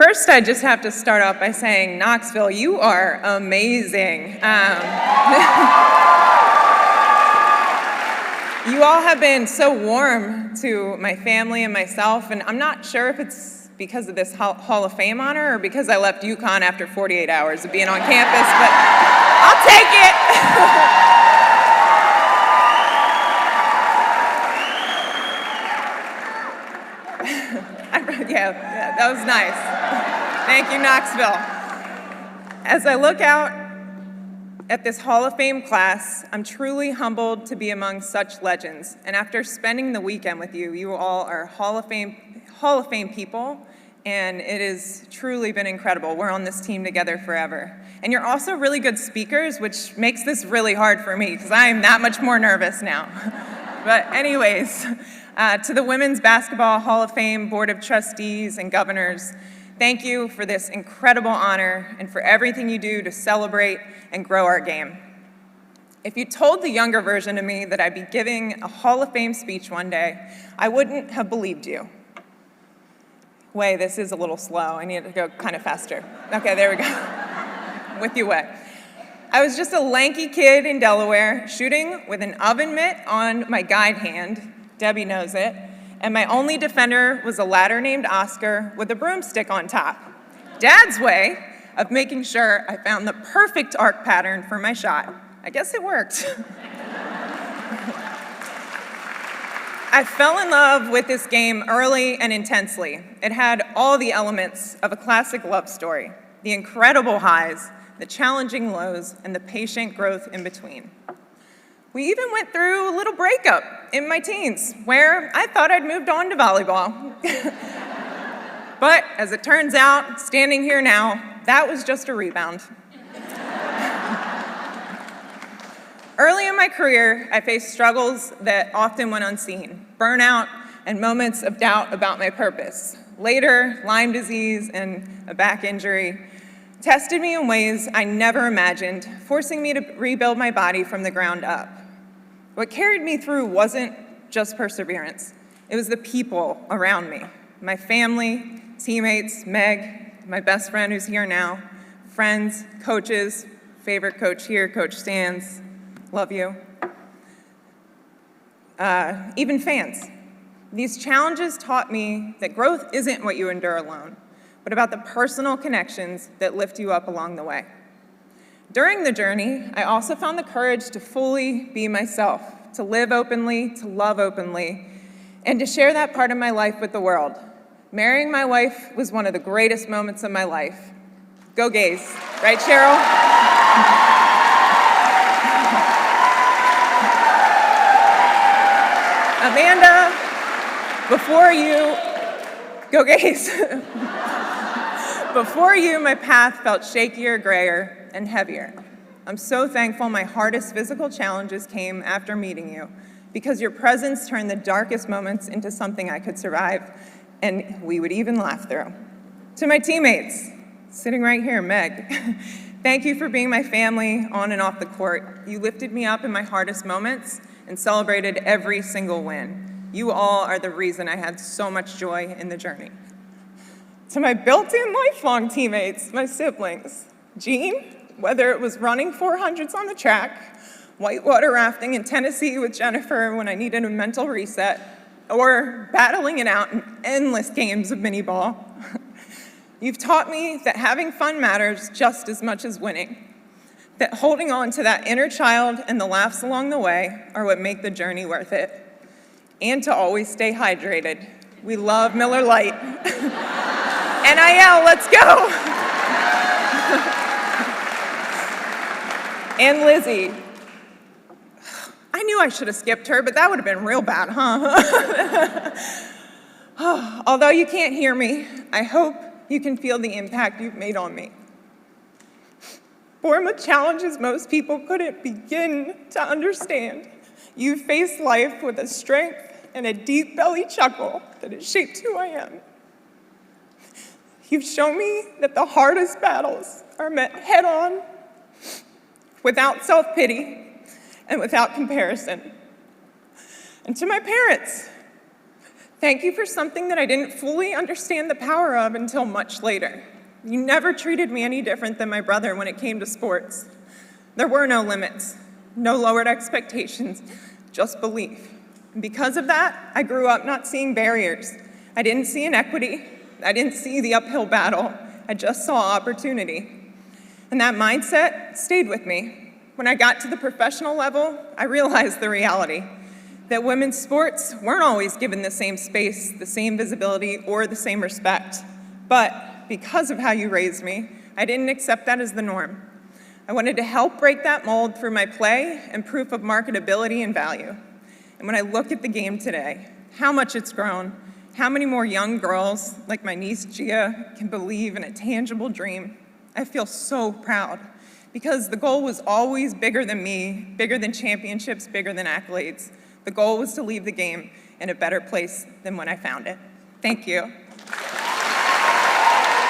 First, I just have to start off by saying, Knoxville, you are amazing. You all have been so warm to my family and myself, and I'm not sure if it's because of this Hall of Fame honor or because I left UConn after 48 hours of being on campus, but I'll take it. Yeah, that was nice. Thank you, Knoxville. As I look out at this Hall of Fame class, I'm truly humbled to be among such legends. And after spending the weekend with you, you all are Hall of Fame people, and it has truly been incredible. We're on this team together forever. And you're also really good speakers, which makes this really hard for me, because I am that much more nervous now. But anyways, to the Women's Basketball Hall of Fame Board of Trustees and Governors, thank you for this incredible honor and for everything you do to celebrate and grow our game. If you told the younger version of me that I'd be giving a Hall of Fame speech one day, I wouldn't have believed you. Wait, this is a little slow. I need to go kind of faster. Okay, there we go. With you wet. I was just a lanky kid in Delaware shooting with an oven mitt on my guide hand. Debbie knows it. And my only defender was a ladder named Oscar with a broomstick on top. Dad's way of making sure I found the perfect arc pattern for my shot. I guess it worked. I fell in love with this game early and intensely. It had all the elements of a classic love story, the incredible highs, the challenging lows, and the patient growth in between. We even went through a little breakup in my teens where I thought I'd moved on to volleyball. But as it turns out, standing here now, that was just a rebound. Early in my career, I faced struggles that often went unseen, burnout and moments of doubt about my purpose. Later, Lyme disease and a back injury tested me in ways I never imagined, forcing me to rebuild my body from the ground up. What carried me through wasn't just perseverance. It was the people around me, my family, teammates, Meg, my best friend who's here now, friends, coaches, favorite coach here, Coach Stans, love you. Even fans. These challenges taught me that growth isn't what you endure alone, but about the personal connections that lift you up along the way. During the journey, I also found the courage to fully be myself, to live openly, to love openly, and to share that part of my life with the world. Marrying my wife was one of the greatest moments of my life. Go Gays, right, Cheryl? Amanda, before you, go Gays. Before you, my path felt shakier, grayer, and heavier. I'm so thankful my hardest physical challenges came after meeting you, because your presence turned the darkest moments into something I could survive, and we would even laugh through. To my teammates, sitting right here, Meg, thank you for being my family on and off the court. You lifted me up in my hardest moments and celebrated every single win. You all are the reason I had so much joy in the journey. To my built-in lifelong teammates, my siblings, Jean, whether it was running 400s on the track, whitewater rafting in Tennessee with Jennifer when I needed a mental reset, or battling it out in endless games of mini ball. You've taught me that having fun matters just as much as winning, that holding on to that inner child and the laughs along the way are what make the journey worth it, and to always stay hydrated. We love Miller Lite. NIL, let's go. And Lizzie. I knew I should have skipped her, but that would have been real bad, huh? Although you can't hear me, I hope you can feel the impact you've made on me. Born with challenges most people couldn't begin to understand, you faced life with a strength and a deep belly chuckle that has shaped who I am. You've shown me that the hardest battles are met head-on, without self-pity and without comparison. And to my parents, Thank you for something that I didn't fully understand the power of until much later. You never treated me any different than my brother when it came to sports. There were no limits, no lowered expectations, just belief. And because of that, I grew up not seeing barriers. I didn't see inequity. I didn't see the uphill battle. I just saw opportunity. And that mindset stayed with me. When I got to the professional level, I realized the reality that women's sports weren't always given the same space, the same visibility, or the same respect. But because of how you raised me, I didn't accept that as the norm. I wanted to help break that mold through my play and proof of marketability and value. And when I look at the game today, how much it's grown, how many more young girls, like my niece Gia, can believe in a tangible dream, I feel so proud. Because the goal was always bigger than me, bigger than championships, bigger than accolades. The goal was to leave the game in a better place than when I found it. Thank you.